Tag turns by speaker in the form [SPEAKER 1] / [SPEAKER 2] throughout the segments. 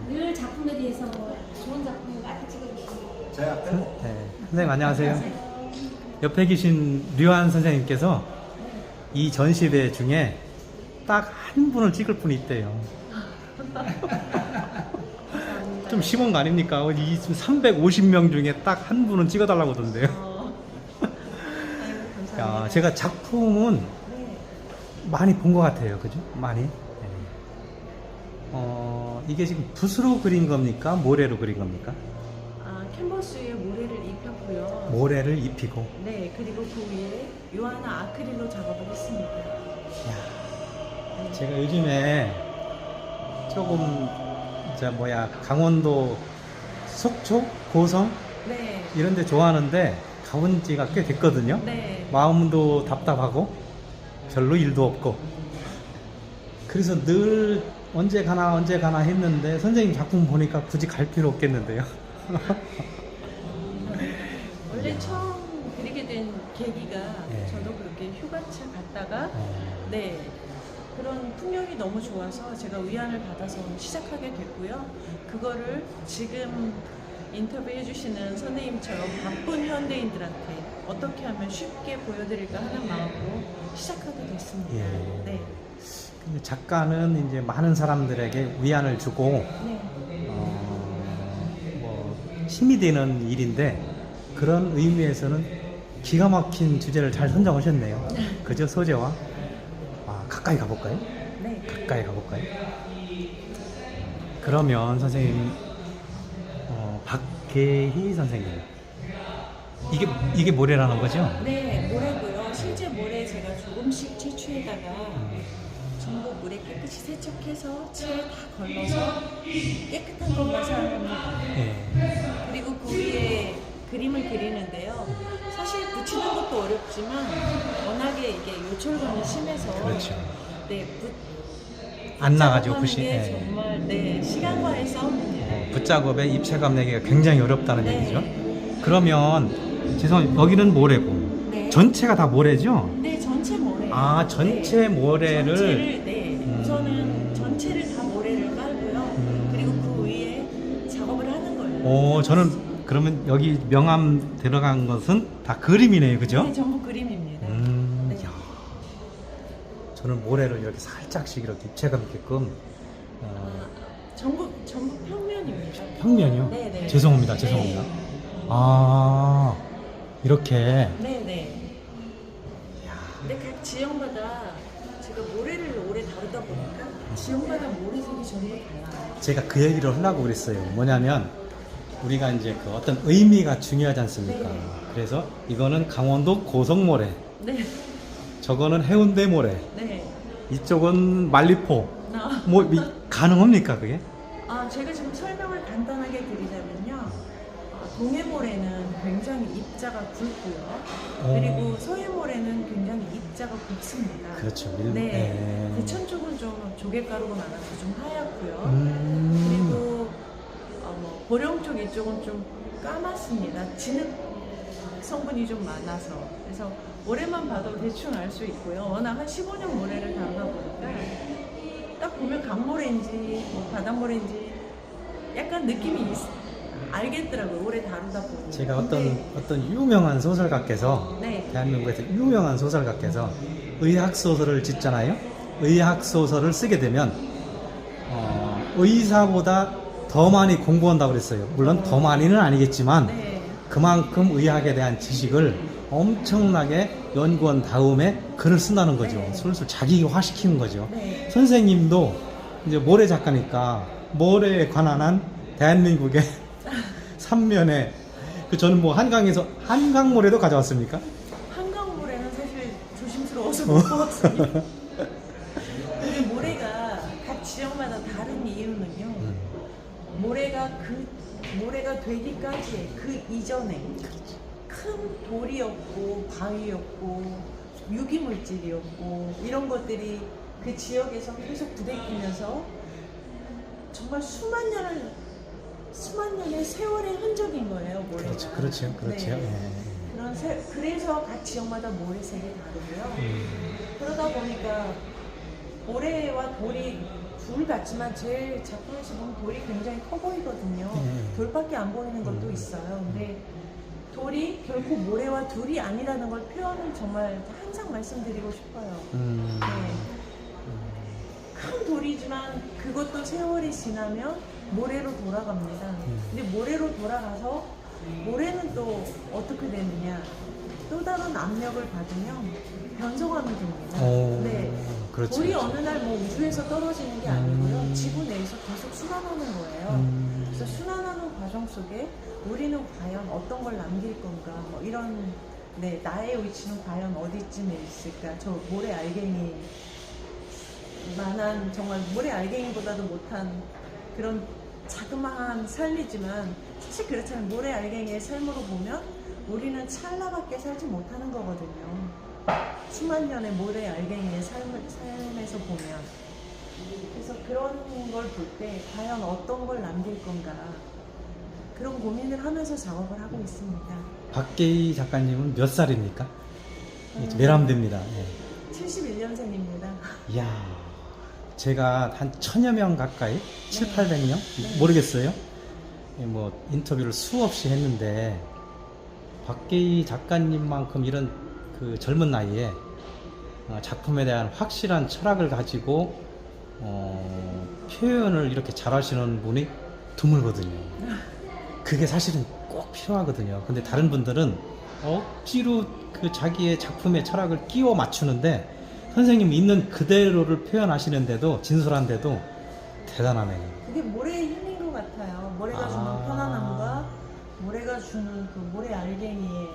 [SPEAKER 1] 늘 작품에 대해서 좋은 작품을 많이 찍어주시고.
[SPEAKER 2] 네. 선생님 안녕하세요. 옆에 계신 류한 선생님께서 이 전시회 중에 딱 한 분을 찍을 분이 있대요. 좀 심한 거 아닙니까? 이 350명 중에 딱 한 분은 찍어달라고 하던데요. 야, 제가 작품은 많이 본 것 같아요. 그죠? 많이. 네. 이게 지금 붓으로 그린 겁니까? 모래로 그린 겁니까?
[SPEAKER 3] 캔버스에 모래를 입혔고요.
[SPEAKER 2] 모래를 입히고.
[SPEAKER 3] 네, 그리고 그 위에 요하나 아크릴로 작업을 했습니다.
[SPEAKER 2] 야, 제가 요즘에 조금 강원도 속초, 고성
[SPEAKER 3] 네,
[SPEAKER 2] 이런 데 좋아하는데 가본 지가 꽤 됐거든요.
[SPEAKER 3] 네,
[SPEAKER 2] 마음도 답답하고 별로 일도 없고 그래서 늘 언제 가나 했는데 선생님 작품 보니까 굳이 갈 필요 없겠는데요.
[SPEAKER 3] 원래 처음 그리게 된 계기가
[SPEAKER 2] 네.
[SPEAKER 3] 저도 그렇게 휴가차 갔다가 네, 그런 풍경이 너무 좋아서 제가 의안을 받아서 시작하게 됐고요. 그거를 지금 인터뷰해 주시는 선생님처럼 바쁜 현대인들한테 어떻게 하면 쉽게 보여드릴까 하는 마음으로 시작하게 됐습니다.
[SPEAKER 2] 예.
[SPEAKER 3] 네.
[SPEAKER 2] 근데 작가는 이제 많은 사람들에게 위안을 주고
[SPEAKER 3] 네.
[SPEAKER 2] 힘이 되는 일인데 그런 의미에서는 기가 막힌 주제를 잘 선정하셨네요. 그죠? 소재와. 가까이 가볼까요?
[SPEAKER 3] 네.
[SPEAKER 2] 가까이 가볼까요? 그러면 선생님, 박계희 선생님, 이게 모래라는 거죠?
[SPEAKER 3] 네, 모래고요. 실제 모래 제가 조금씩 채취에다가 전부 물에 깨끗이 세척해서 칠을 다 걸러서 깨끗한 것만 사용합니다.
[SPEAKER 2] 예.
[SPEAKER 3] 그리고 그 위에 그림을 그리는데요. 사실 붙이는 것도 어렵지만 워낙에 이게 요철감이 심해서
[SPEAKER 2] 그렇죠.
[SPEAKER 3] 네,
[SPEAKER 2] 안 나가죠,
[SPEAKER 3] 붓
[SPEAKER 2] 붓이.
[SPEAKER 3] 게
[SPEAKER 2] 예.
[SPEAKER 3] 정말 네, 시간과의 싸움입니다.
[SPEAKER 2] 붓작업에 입체감 내기가 굉장히 어렵다는
[SPEAKER 3] 네.
[SPEAKER 2] 얘기죠. 그러면 죄송해요. 여기는 모래고
[SPEAKER 3] 네.
[SPEAKER 2] 전체가 다 모래죠?
[SPEAKER 3] 네, 전체 모래.
[SPEAKER 2] 전체 모래를
[SPEAKER 3] 전체를, 우선은 전체를 다 모래를 깔고요. 그리고 그 위에 작업을 하는 거예요.
[SPEAKER 2] 저는 그러면 여기 명암 들어간 것은 다 그림이네요, 그죠?
[SPEAKER 3] 네, 전부 그림입니다. 네.
[SPEAKER 2] 야, 저는 모래를 이렇게 살짝씩 이렇게 입체감 있게끔
[SPEAKER 3] 전부 평면입니다.
[SPEAKER 2] 평면이요?
[SPEAKER 3] 네, 네.
[SPEAKER 2] 죄송합니다,
[SPEAKER 3] 네.
[SPEAKER 2] 죄송합니다. 이렇게.
[SPEAKER 3] 네네. 근데 각 지역마다 제가 모래를 오래 다루다 보니까 지역마다 모래색이 전부 달라요.
[SPEAKER 2] 제가 그 얘기를 하려고 그랬어요. 뭐냐면 우리가 이제 그 어떤 의미가 중요하지 않습니까?
[SPEAKER 3] 네.
[SPEAKER 2] 그래서 이거는 강원도 고성모래,
[SPEAKER 3] 네.
[SPEAKER 2] 저거는 해운대 모래,
[SPEAKER 3] 네.
[SPEAKER 2] 이쪽은 말리포.
[SPEAKER 3] 나.
[SPEAKER 2] 가능합니까 그게?
[SPEAKER 3] 제가 지금 설명을 간단하게 드리자면요. 동해모래는 굉장히 입자가 굵고요. 그리고 서해모래는 굉장히 입자가 굵습니다.
[SPEAKER 2] 그렇죠.
[SPEAKER 3] 네. 대천 쪽은 좀 조개가루가 많아서 좀 하얗고요.
[SPEAKER 2] 음.
[SPEAKER 3] 그리고 보령 쪽 이쪽은 좀 까맣습니다. 진흙 성분이 좀 많아서. 그래서 모래만 봐도 대충 알 수 있고요. 워낙 한 15년 모래를 다루다 보니까 딱 보면 강모래인지 바닷모래인지 약간 느낌이 알겠더라고요. 오래 다루다 보니.
[SPEAKER 2] 제가 어떤 유명한 소설가께서
[SPEAKER 3] 네.
[SPEAKER 2] 대한민국에서 유명한 소설가께서 의학 소설을 짓잖아요. 의학 소설을 쓰게 되면 의사보다 더 많이 공부한다고 그랬어요. 물론 더 많이는 아니겠지만
[SPEAKER 3] 네.
[SPEAKER 2] 그만큼 의학에 대한 지식을 엄청나게 연구한 다음에 글을 쓴다는 거죠.
[SPEAKER 3] 네.
[SPEAKER 2] 술술 자기화시키는 거죠.
[SPEAKER 3] 네.
[SPEAKER 2] 선생님도 이제 모래 작가니까 모래에 관한 한 대한민국의 삼면에 저는 한강에서 한강모래도 가져왔습니까?
[SPEAKER 3] 한강모래는 사실 조심스러워서 못 먹었습니다. 근데 모래가 각 지역마다 다른 이유는요. 모래가 되기까지 그 이전에 큰 돌이었고 바위였고 유기물질이었고 이런 것들이 그 지역에서 계속 부대끼면서 정말 수만 년의 세월의 흔적인 거예요, 모래가.
[SPEAKER 2] 그렇죠.
[SPEAKER 3] 네.
[SPEAKER 2] 예.
[SPEAKER 3] 그래서 각 지역마다 모래색이 다르고요. 그러다 보니까 모래와 돌이 돌 같지만 제 작품에서 보면 돌이 굉장히 커 보이거든요.
[SPEAKER 2] 네.
[SPEAKER 3] 돌밖에 안 보이는 것도 있어요. 근데 돌이 결코 모래와 둘이 아니라는 걸 표현을 정말 항상 말씀드리고 싶어요. 네. 큰 돌이지만 그것도 세월이 지나면 모래로 돌아갑니다. 근데 모래로 돌아가서 모래는 또 어떻게 되느냐? 또 다른 압력을 받으면 변성하게 됩니다. 네.
[SPEAKER 2] 그렇죠.
[SPEAKER 3] 돌이 어느 날 뭐 우주에서 떨어지는 게 아니고요. 지구 내에서 계속 순환하는 거예요. 그래서 순환하는 과정 속에 우리는 과연 어떤 걸 남길 건가? 뭐 이런 네, 나의 위치는 과연 어디쯤에 있을까? 저 모래 알갱이 만한 정말 모래 알갱이보다도 못한 그런 자그마한 삶이지만 사실 그렇잖아요. 모래 알갱이의 삶으로 보면 우리는 찰나밖에 살지 못하는 거거든요. 수만 년의 모래 알갱이의 삶에서 보면 그래서 그런 걸 볼 때 과연 어떤 걸 남길 건가 그런 고민을 하면서 작업을 하고 있습니다.
[SPEAKER 2] 박계희 작가님은 몇 살입니까? 외람됩니다. 예.
[SPEAKER 3] 71년생입니다.
[SPEAKER 2] 이야, 제가 한 1000여 명 가까이, 700~800명?
[SPEAKER 3] 네.
[SPEAKER 2] 모르겠어요. 예, 뭐 인터뷰를 수없이 했는데 박계희 작가님만큼 이런 그 젊은 나이에 작품에 대한 확실한 철학을 가지고 표현을 이렇게 잘하시는 분이 드물거든요. 그게 사실은 꼭 필요하거든요. 근데 다른 분들은 억지로 그 자기의 작품의 철학을 끼워 맞추는데 선생님 있는 그대로를 표현하시는데도 진솔한데도 대단하네요.
[SPEAKER 3] 그게 모래의 힘인 것 같아요. 모래가 주는 편안함과 모래가 주는 그 모래 알갱이의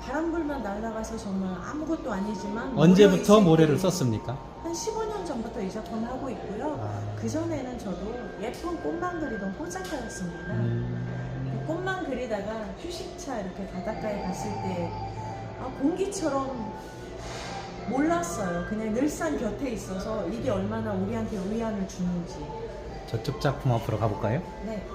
[SPEAKER 3] 바람불만 날아가서 정말 아무것도 아니지만
[SPEAKER 2] 언제부터 모래를
[SPEAKER 3] 때
[SPEAKER 2] 썼습니까?
[SPEAKER 3] 한 15년 전부터 이 작품을 하고 있고요. 그 전에는 저도 예쁜 꽃만 그리던 꽃작가였습니다. 그 꽃만 그리다가 휴식차 이렇게 바닷가에 갔을 때 공기처럼 몰랐어요. 그냥 늘상 곁에 있어서 이게 얼마나 우리한테 위안을 주는지.
[SPEAKER 2] 저쪽 작품 앞으로 가볼까요?
[SPEAKER 3] 네.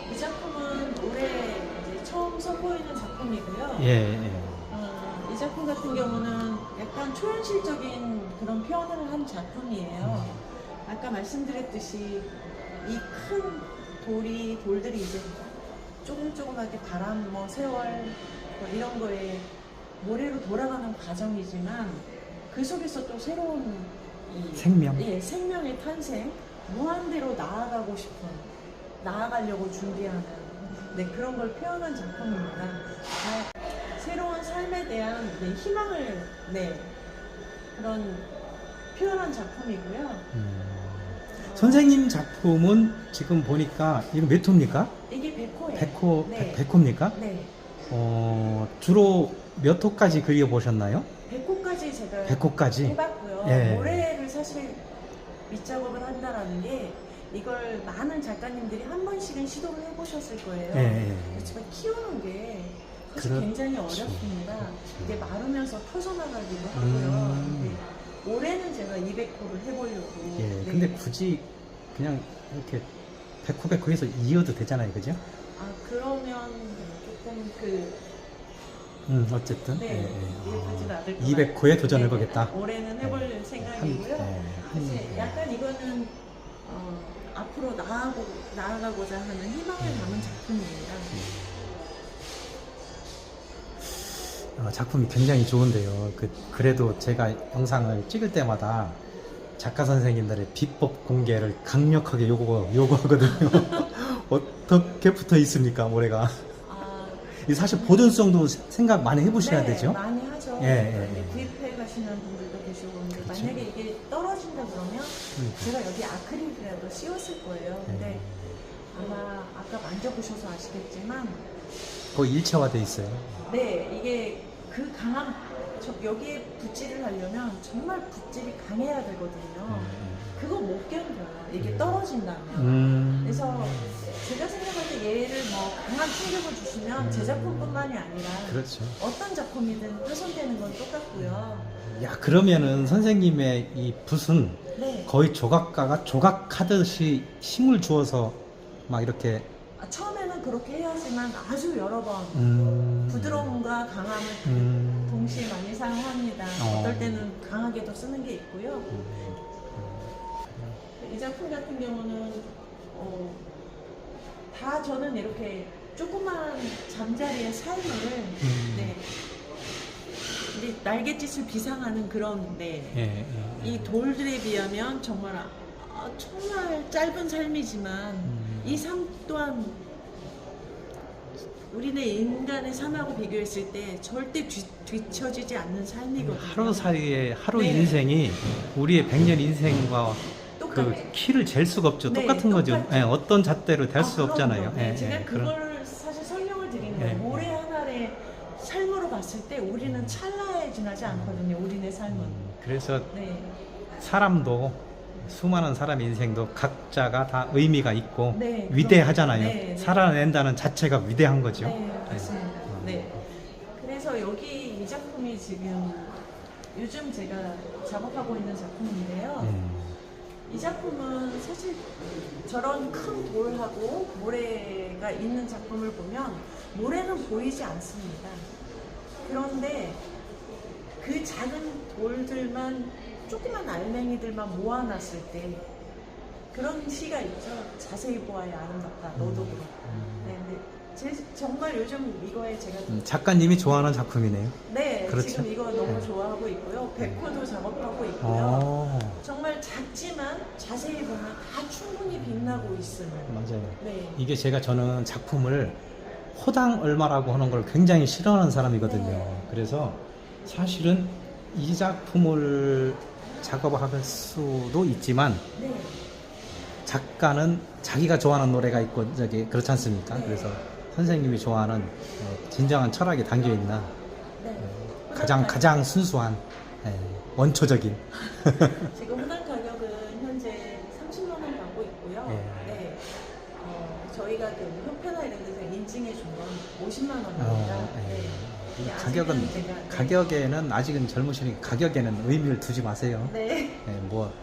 [SPEAKER 3] 이 작품은 올해 이제 처음 선보이는 작품이고요.
[SPEAKER 2] 예.
[SPEAKER 3] 이 작품 같은 경우는 약간 초현실적인 그런 표현을 한 작품이에요. 아까 말씀드렸듯이 이 큰 돌들이 이제 조금조금하게 바람, 뭐 세월 뭐 이런 거에 모래로 돌아가는 과정이지만 그 속에서 또 새로운
[SPEAKER 2] 생명.
[SPEAKER 3] 예, 생명의 탄생, 무한대로 나아가고 싶은, 나아가려고 준비하는 네, 그런 걸 표현한 작품입니다. 새로운 삶에 대한 희망을 그런 표현한 작품이고요.
[SPEAKER 2] 선생님 작품은 지금 보니까 이거 몇 호입니까?
[SPEAKER 3] 이게 100호예요.
[SPEAKER 2] 100호,
[SPEAKER 3] 네.
[SPEAKER 2] 100호입니까?
[SPEAKER 3] 네.
[SPEAKER 2] 주로 몇 호까지 그려보셨나요?
[SPEAKER 3] 100호까지 제가
[SPEAKER 2] 100호까지?
[SPEAKER 3] 해봤고요.
[SPEAKER 2] 예.
[SPEAKER 3] 모래를 사실 밑작업을 한다라는 게 이걸 많은 작가님들이 한 번씩은 시도를 해보셨을 거예요.
[SPEAKER 2] 예.
[SPEAKER 3] 그렇지만 키우는 게 사실
[SPEAKER 2] 그렇죠.
[SPEAKER 3] 굉장히 어렵습니다. 이게 마르면서 터져나가기도 하고요. 근데 올해는 제가 200호를 해보려고.
[SPEAKER 2] 예.
[SPEAKER 3] 네.
[SPEAKER 2] 근데 굳이 그냥 이렇게 100호에서 이어도 되잖아요, 그죠?
[SPEAKER 3] 그러면 조금
[SPEAKER 2] 어쨌든
[SPEAKER 3] 네, 이해하지는 않을 것
[SPEAKER 2] 200호에 도전해보겠다.
[SPEAKER 3] 올해는 해볼 생각이고요. 사실 약간 이거는 앞으로 나아가고자 하는 희망을 담은 작품입니다.
[SPEAKER 2] 작품이 굉장히 좋은데요. 그래도 제가 영상을 찍을 때마다 작가 선생님들의 비법 공개를 강력하게 요구하거든요. 어떻게 붙어 있습니까, 모래가? 사실 보존성도 생각 많이 해보셔야 되죠.
[SPEAKER 3] 많이 하죠.
[SPEAKER 2] 예.
[SPEAKER 3] 구입해 가시는 분들도 계시고, 근데
[SPEAKER 2] 그렇죠.
[SPEAKER 3] 만약에 이게 떨어진다 그러면 제가 여기 아크릴이라도 씌웠을 거예요. 근데 아마 아까 만져보셔서 아시겠지만
[SPEAKER 2] 거의 일체화돼 있어요.
[SPEAKER 3] 네, 이게 그 강한 여기에 붓질을 하려면 정말 붓질이 강해야 되거든요. 그거 못 견뎌요. 이게 떨어진다면. 그래서 제가 생각할 때 얘를 뭐 강한 충격을 주시면 제 작품뿐만이 아니라
[SPEAKER 2] 그렇죠.
[SPEAKER 3] 어떤 작품이든 훼손되는 건 똑같고요.
[SPEAKER 2] 야, 그러면은 선생님의 이 붓은
[SPEAKER 3] 네.
[SPEAKER 2] 거의 조각가가 조각하듯이 힘을 주어서 막 이렇게
[SPEAKER 3] 처음에는 때는 그렇게 해야지만 아주 여러 번 부드러움과 강함을 동시에 많이 사용합니다. 어떨 때는 강하게도 쓰는 게 있고요. 이 작품 같은 경우는 다 저는 이렇게 조그만 잠자리의 삶을 네, 이제 날갯짓을 비상하는 그런 네, 이 돌들에 비하면 정말 정말 짧은 삶이지만 이 삶 또한 우리네 인간의 삶하고 비교했을 때 절대 뒤처지지 않는 삶이거든요.
[SPEAKER 2] 하루살이의 하루
[SPEAKER 3] 네.
[SPEAKER 2] 인생이 우리의 100년 인생과
[SPEAKER 3] 똑같아요.
[SPEAKER 2] 그 키를 잴 수가 없죠.
[SPEAKER 3] 네,
[SPEAKER 2] 똑같은 거죠.
[SPEAKER 3] 똑같죠.
[SPEAKER 2] 예, 어떤 잣대로 될 수
[SPEAKER 3] 그럼요.
[SPEAKER 2] 없잖아요.
[SPEAKER 3] 네,
[SPEAKER 2] 예,
[SPEAKER 3] 제가
[SPEAKER 2] 예,
[SPEAKER 3] 그걸 사실 설명을 드린 거예요.
[SPEAKER 2] 네.
[SPEAKER 3] 모래 하나의 삶으로 봤을 때 우리는 찰나에 지나지 않거든요. 우리네 삶은.
[SPEAKER 2] 그래서
[SPEAKER 3] 네.
[SPEAKER 2] 사람도 수많은 사람의 인생도 각자가 다 의미가 있고
[SPEAKER 3] 네,
[SPEAKER 2] 위대하잖아요.
[SPEAKER 3] 네, 네.
[SPEAKER 2] 살아낸다는 자체가 위대한 거죠.
[SPEAKER 3] 네, 맞습니다. 네. 그래서 여기 이 작품이 지금 요즘 제가 작업하고 있는 작품인데요. 이 작품은 사실 저런 큰 돌하고 모래가 있는 작품을 보면 모래는 보이지 않습니다. 그런데 그 작은 돌들만 조그만 알맹이들만 모아놨을 때 그런 시가 있죠. 자세히 보아야 아름답다. 너도 그렇고. 네, 근데 정말 요즘 이거에 제가
[SPEAKER 2] 작가님이 좋아하는 작품이네요.
[SPEAKER 3] 네,
[SPEAKER 2] 그렇죠.
[SPEAKER 3] 지금 이거 너무
[SPEAKER 2] 네.
[SPEAKER 3] 좋아하고 있고요. 백호도 작업하고 있고요.
[SPEAKER 2] 오,
[SPEAKER 3] 정말 작지만 자세히 보면 다 충분히 빛나고 있어요.
[SPEAKER 2] 맞아요.
[SPEAKER 3] 네.
[SPEAKER 2] 이게 저는 작품을 호당 얼마라고 하는 걸 굉장히 싫어하는 사람이거든요.
[SPEAKER 3] 네.
[SPEAKER 2] 그래서 사실은 이 작품을 작업할 수도 있지만
[SPEAKER 3] 네.
[SPEAKER 2] 작가는 자기가 좋아하는 노래가 있고 그렇지 않습니까?
[SPEAKER 3] 네.
[SPEAKER 2] 그래서 선생님이 좋아하는 진정한 철학이 담겨 있나
[SPEAKER 3] 네.
[SPEAKER 2] 가장 순수한 원초적인
[SPEAKER 3] 지금 호당 가격은 현재 30만 원 받고 있고요.
[SPEAKER 2] 예.
[SPEAKER 3] 네. 저희가 그 협회나 이런 데서 인증해 준 건 50만 원입니다. 네.
[SPEAKER 2] 이
[SPEAKER 3] 네,
[SPEAKER 2] 가격은
[SPEAKER 3] 아직은 제가, 네.
[SPEAKER 2] 가격에는 아직은 젊으시니까 가격에는 의미를 두지 마세요.
[SPEAKER 3] 네.
[SPEAKER 2] 뭐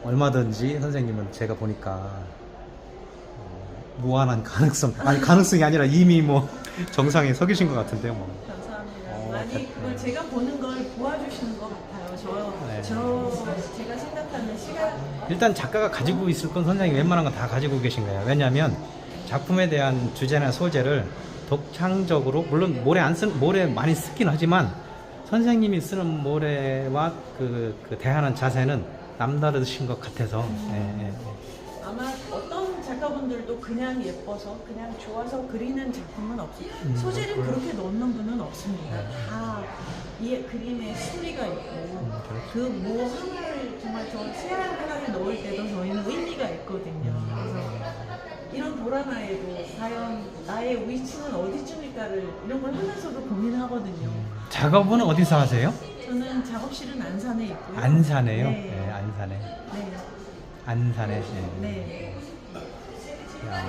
[SPEAKER 2] 얼마든지 선생님은 제가 보니까 무한한 가능성 아니 가능성이 아니라 이미 뭐 정상에 서 계신 것 같은데요. 뭐.
[SPEAKER 3] 감사합니다. 많이 그걸 제가 보는 걸 도와주시는 것 같아요.
[SPEAKER 2] 네.
[SPEAKER 3] 제가 생각하는 시간.
[SPEAKER 2] 일단 작가가 가지고 있을 건 선생님이 웬만한 건 다 가지고 계신 거예요. 왜냐하면 작품에 대한 주제나 소재를 독창적으로 물론 모래 많이 쓰긴 하지만 선생님이 쓰는 모래와 그 대하는 자세는 남다르신 것 같아서
[SPEAKER 3] 아마 어떤 작가분들도 그냥 예뻐서 그냥 좋아서 그리는 작품은 없어요. 소재를 그렇게 넣는 분은 없습니다. 다 이 그림에 스토리가 있고 그 뭐 하나를 정말 저 새알 하나를 넣을 때도 저희는 의미가 있거든요. 그래서 이런 돌 하나에도 과연 나의 위치는 어디쯤일까를 이런 걸 하면서도 고민하거든요.
[SPEAKER 2] 작업은 어디서 하세요?
[SPEAKER 3] 저는 작업실은 안산에 있고요.
[SPEAKER 2] 안산에요?
[SPEAKER 3] 네.
[SPEAKER 2] 네, 안산에.
[SPEAKER 3] 네.
[SPEAKER 2] 안산에.
[SPEAKER 3] 네.
[SPEAKER 2] 야,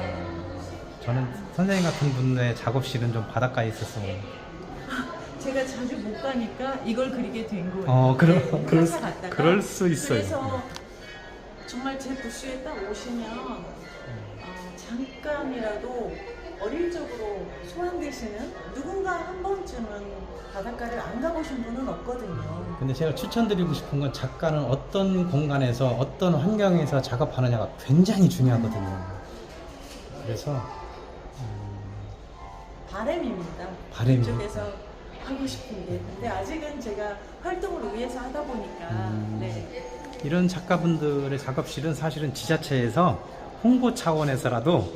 [SPEAKER 2] 저는 선생님 같은 분의 작업실은 좀 바닷가에 있었어요.
[SPEAKER 3] 제가 자주 못 가니까 이걸 그리게 된 거예요.
[SPEAKER 2] 그럴 수 있어요.
[SPEAKER 3] 그래서 정말 제 부스에 딱 오시면 잠깐이라도 어릴 적으로 소환되시는 누군가 한 번쯤은 바닷가를 안 가보신 분은 없거든요.
[SPEAKER 2] 근데 제가 추천드리고 싶은 건 작가는 어떤 공간에서 어떤 환경에서 작업하느냐가 굉장히 중요하거든요. 그래서
[SPEAKER 3] 바람입니다.
[SPEAKER 2] 바람이요?
[SPEAKER 3] 이쪽에서 하고 싶은 게. 근데 아직은 제가 활동을 위해서 하다 보니까 네.
[SPEAKER 2] 이런 작가분들의 작업실은 사실은 지자체에서 홍보 차원에서라도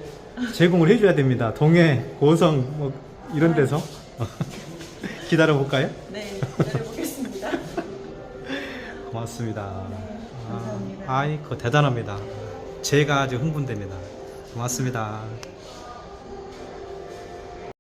[SPEAKER 2] 제공을 해줘야 됩니다. 동해, 고성 뭐 이런 데서 기다려 볼까요?
[SPEAKER 3] 네, 기다려보겠습니다.
[SPEAKER 2] 고맙습니다.
[SPEAKER 3] 감사합니다.
[SPEAKER 2] 아이고 대단합니다. 제가 아주 흥분됩니다. 고맙습니다.